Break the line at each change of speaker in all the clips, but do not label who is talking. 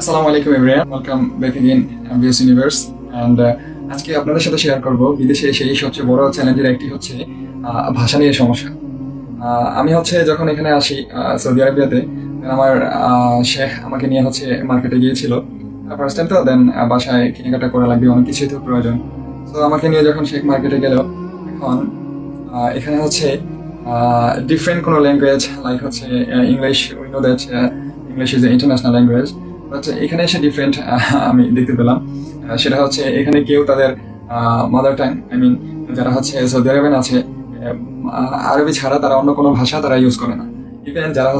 আসসালামু আলাইকুম everyone, welcome back again MBS universe. And আজকে আপনাদের সাথে শেয়ার করব বিদেশে এসে এই সবচেয়ে বড় চ্যালেঞ্জের একটি হচ্ছে ভাষা নিয়ে সমস্যা। আমি যখন এখানে আসি সৌদি আরবিয়াতে, then আমার শেখ আমাকে নিয়ে মার্কেটে গিয়েছিল ফার্স্ট টাইম। তো দেন বাসায় কেনাকাটা করা লাগবে, অনেক কিছুই তো প্রয়োজন। তো আমাকে নিয়ে যখন শেখ মার্কেটে গেল, এখন এখানে ডিফারেন্ট কোনো language like English, we know that English is international language, but এখানে এসে ডিফারেন্ট আমি দেখতে পেলাম। সেটা এখানে কেউ তাদের মাদার টাং, আই মিন যারা সৌদি আরবে আছে, আরবি ছাড়া তারা অন্য কোনো ভাষা তারা ইউজ করে না। ইভেন যারা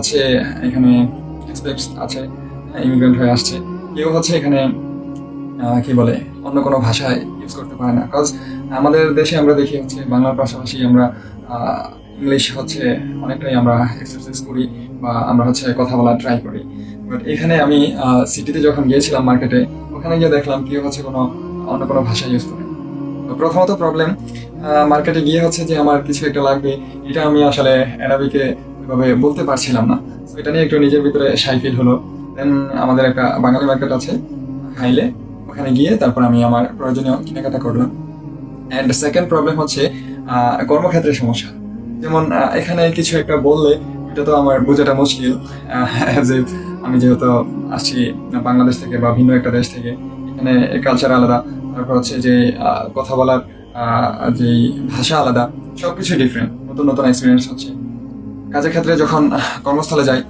এখানে এক্সপেক্টস আছে, ইমিগ্রেন্ট হয়ে আসছে, কেউ এখানে কি বলে অন্য কোনো ভাষায় ইউজ করতে পারে না। কজ আমাদের দেশে আমরা দেখি বাংলার পাশাপাশি আমরা ইংলিশ অনেকটাই আমরা এক্সারসাইজ করি বা আমরা কথা বলার ট্রাই করি। বাট এখানে আমি সিটিতে যখন গিয়েছিলাম মার্কেটে, ওখানে গিয়ে দেখলাম কেউ কোনো অন্য কোনো ভাষা ইউজ করে না। তো প্রথমত প্রবলেম, মার্কেটে গিয়ে যে আমার কিছু একটা লাগবে, এটা আমি আসলে অ্যারাবিকে ওইভাবে বলতে পারছিলাম না। তো এটা নিয়ে একটু নিজের ভিতরে শাই ফিল হলো। দেন আমাদের একটা বাঙালি মার্কেট আছে হাইলে, ওখানে গিয়ে তারপর আমি আমার প্রয়োজনীয় কেনাকাটা করলাম। অ্যান্ড সেকেন্ড প্রবলেম কর্মক্ষেত্রের সমস্যা। যেমন এখানে কিছু একটা বললে এটা তো আমার বোঝাটা মুশকিল, যে আমি যেহেতু আসছি বাংলাদেশ থেকে বা ভিন্ন একটা দেশ থেকে, এখানে কালচার আলাদা, তারপর যে কথা বলার যে ভাষা আলাদা, সবকিছু ডিফারেন্ট, নতুন নতুন এক্সপিরিয়েন্স হচ্ছে। কাজের ক্ষেত্রে যখন কর্মস্থলে যাই,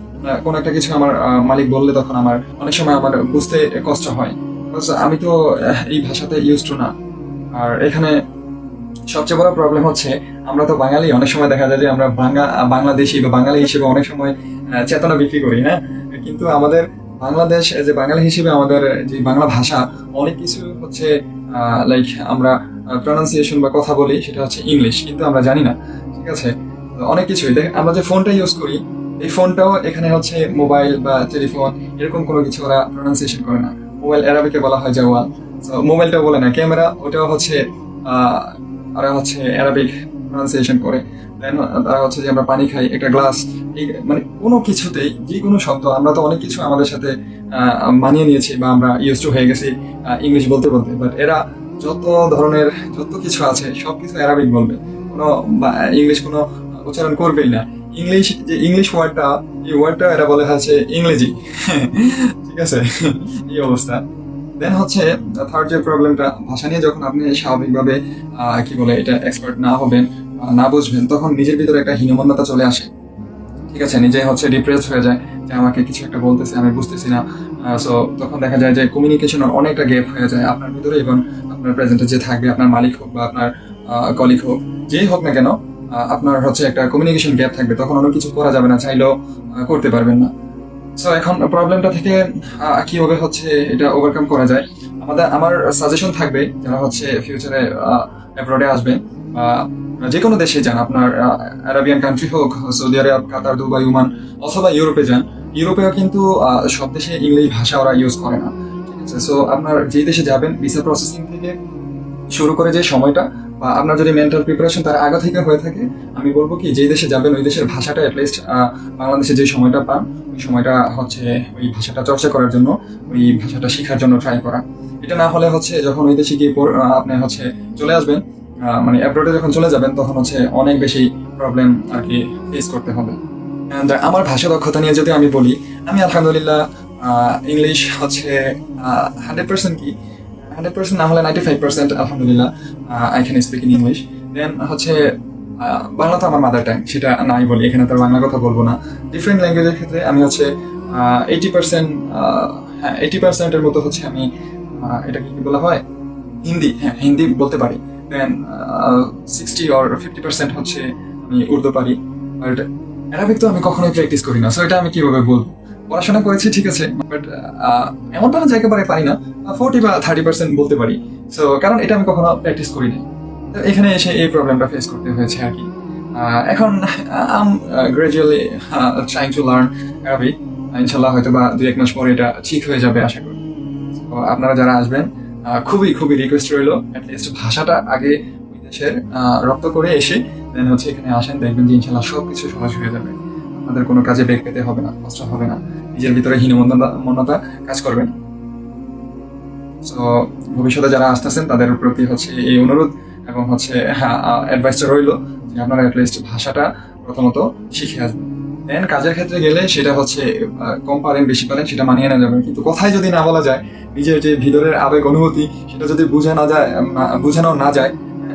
কোনো একটা কিছু আমার মালিক বললে তখন আমার অনেক সময় আমার বুঝতে কষ্ট হয়। আমি তো এই ভাষাতে ইউজ টু না। আর এখানে সবচেয়ে বড় প্রবলেম আমরা তো বাঙালি, অনেক সময় দেখা যায় যে আমরা বাংলাদেশি বা বাঙালি হিসেবে অনেক সময় চেতনা বিক্রি করি, হ্যাঁ। কিন্তু আমাদের বাংলাদেশ যে বাঙালি হিসেবে আমাদের যে বাংলা ভাষা, অনেক কিছু লাইক আমরা প্রনাউন্সিয়েশন বা কথা বলি সেটা ইংলিশ, কিন্তু আমরা জানি না। ঠিক আছে, অনেক কিছুই আমরা যে ফোনটা ইউজ করি, এই ফোনটাও এখানে মোবাইল বা টেলিফোন, এরকম কোনো কিছু ওরা প্রনাউন্সিয়েশন করে না। মোবাইল অ্যারাবিকে বলা হয় জাওয়াল, মোবাইলটাও বলে না। ক্যামেরা, ওটাও ওরা অ্যারাবিক প্রনাউন্সিয়েশন করে। দেন তারা যে আমরা পানি খাই, একটা গ্লাস, এই মানে কোনো কিছুতেই যে কোনো শব্দ আমরা তো অনেক কিছু আমাদের সাথে মানিয়ে নিয়েছি বা আমরা ইউজ টু হয়ে গেছি ইংলিশ বলতে বলতে। বাট এরা যত ধরনের যত কিছু আছে সব কিছু অ্যারাবিক বলবে, কোনো ইংলিশ কোনো উচ্চারণ করবেই না। ইংলিশ যে ইংলিশ ওয়ার্ডটা, এই ওয়ার্ডটা এরা বলে ইংরেজি। ঠিক আছে, এই অবস্থা। দেন থার্ড যে প্রবলেমটা, ভাষা নিয়ে যখন আপনি স্বাভাবিকভাবে কি বলে এটা এক্সপার্ট না হবেন, না বুঝবেন, তখন নিজের ভিতরে একটা হীনমন্যতা চলে আসে। ঠিক আছে, নিজে ডিপ্রেসড হয়ে যায় যে আমাকে কিছু একটা বলতেছে, আমি বুঝতেছি না। সো তখন দেখা যায় যে কমিউনিকেশনের অনেকটা গ্যাপ হয়ে যায় আপনার ভিতরে, এবং আপনার প্রেজেন্টে যে থাকবে, আপনার মালিক হোক বা আপনার কলিগ হোক, যেই হোক না কেন, আপনার একটা কমিউনিকেশন গ্যাপ থাকবে। তখন অনেক কিছু করা যাবে না, চাইলেও করতে পারবেন না। সো এখন প্রবলেমটা থেকে কিভাবে এটা ওভারকাম করা যায়, আমার সাজেশন থাকবে যারা ফিউচারে অ্যাব্রডে আসবেন বা যে কোনো দেশে যান, আপনার আরাবিয়ান কান্ট্রি হোক, সৌদি আরব, কাতার, দুবাই, ওমান, অথবা ইউরোপে যান। ইউরোপেও কিন্তু সব দেশে ইংলিশ ভাষা ওরা ইউজ করে না। ঠিক আছে, সো আপনার যেই দেশে যাবেন, ভিসা প্রসেসিং থেকে শুরু করে যে সময়টা, বা আপনার যদি মেন্টাল প্রিপারেশন তার আগে থেকে হয়ে থাকে, আমি বলবো কি যেই দেশে যাবেন ওই দেশের ভাষাটা অ্যাটলিস্ট বাংলাদেশে যে সময়টা পান, ওই সময়টা ওই ভাষাটা চর্চা করার জন্য, ওই ভাষাটা শেখার জন্য ট্রাই করা। এটা না হলে যখন ওই দেশে গিয়ে আপনি চলে আসবেন, মানে অ্যাব্রোডে যখন চলে যাবেন, তখন অনেক বেশি প্রবলেম আর কি ফেস করতে হবে। And আমার ভাষা দক্ষতা নিয়ে যদি আমি বলি, আমি আলহামদুলিল্লাহ ইংলিশ 100% কি 100% না হলে 95% আলহামদুলিল্লাহ I can speak in English. Then Bangla তো আমার মাদার টাং, সেটা নাই বলি, এখানে তো বাংলা কথা বলবো না। ডিফারেন্ট ল্যাঙ্গুয়েজের ক্ষেত্রে আমি 80%, হ্যাঁ 80%-এর মতো আমি এটা কি বলা হয়, হিন্দি, হ্যাঁ হিন্দি বলতে পারি। দেন 60 or 50% আমি উর্দু পারি। বাট অ্যারাবিক তো আমি কখনোই প্র্যাকটিস করি না। সো এটা আমি কিভাবে বলবো, পড়াশোনা করেছি ঠিক আছে, বাট এমনটা না যে একেবারে পারি না, 40 বা 30% বলতে পারি। সো কারণ এটা আমি কখনো প্র্যাকটিস করিনি। তো এখানে এসে এই প্রবলেমটা ফেস করতে হয়েছে আর কি। এখন I'm gradually trying to learn Arabic. ইনশাল্লাহ হয়তো বা 2-1 মাস পরে এটা ঠিক হয়ে যাবে আশা করি। তো আপনারা যারা আসবেন, খুবই খুবই রিকোয়েস্ট রইল, অ্যাটলিস্ট ভাষাটা আগে ওই দেশের রপ্ত করে এসে দেন এখানে আসেন, দেখবেন যে ইনশাল্লাহ সব কিছু সহজ হয়ে যাবে। আপনাদের কোনো কাজে বেগ পেতে হবে না, কষ্ট হবে না। নিজের ভিতরে হীনমন্যতা কাজ করবে না। সো ভবিষ্যতে যারা আসতেছেন তাদের প্রতি হচ্ছে এই অনুরোধ এবং হচ্ছে অ্যাডভাইসটা রইল যে আপনারা অ্যাটলিস্ট ভাষাটা প্রথমত শিখে আসবেন। দেন কাজের ক্ষেত্রে গেলে সেটা হচ্ছে কম পারেন বেশি পারেন সেটা মানিয়ে নেওয়া যাবে, কিন্তু কথায় যদি না বলা যায়, নিজের যে ভিতরের আবেগ অনুভূতি সেটা যদি বোঝানো না যায়,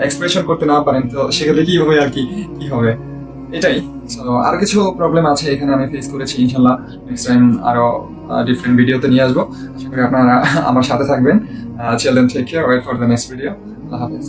এক্সপ্রেশন করতে না পারেন, তো সেক্ষেত্রে কি হবে আর কি হবে এটাই। সো আর কিছু প্রবলেম আছে এখানে আমি ফেস করেছি, ইনশাল্লাহ নেক্সট টাইম আরো ডিফারেন্ট ভিডিওতে নিয়ে আসবো। আশা করি আপনারা আমার সাথে থাকবেন। Children take care, wait for the next video. Allah হাফেজ।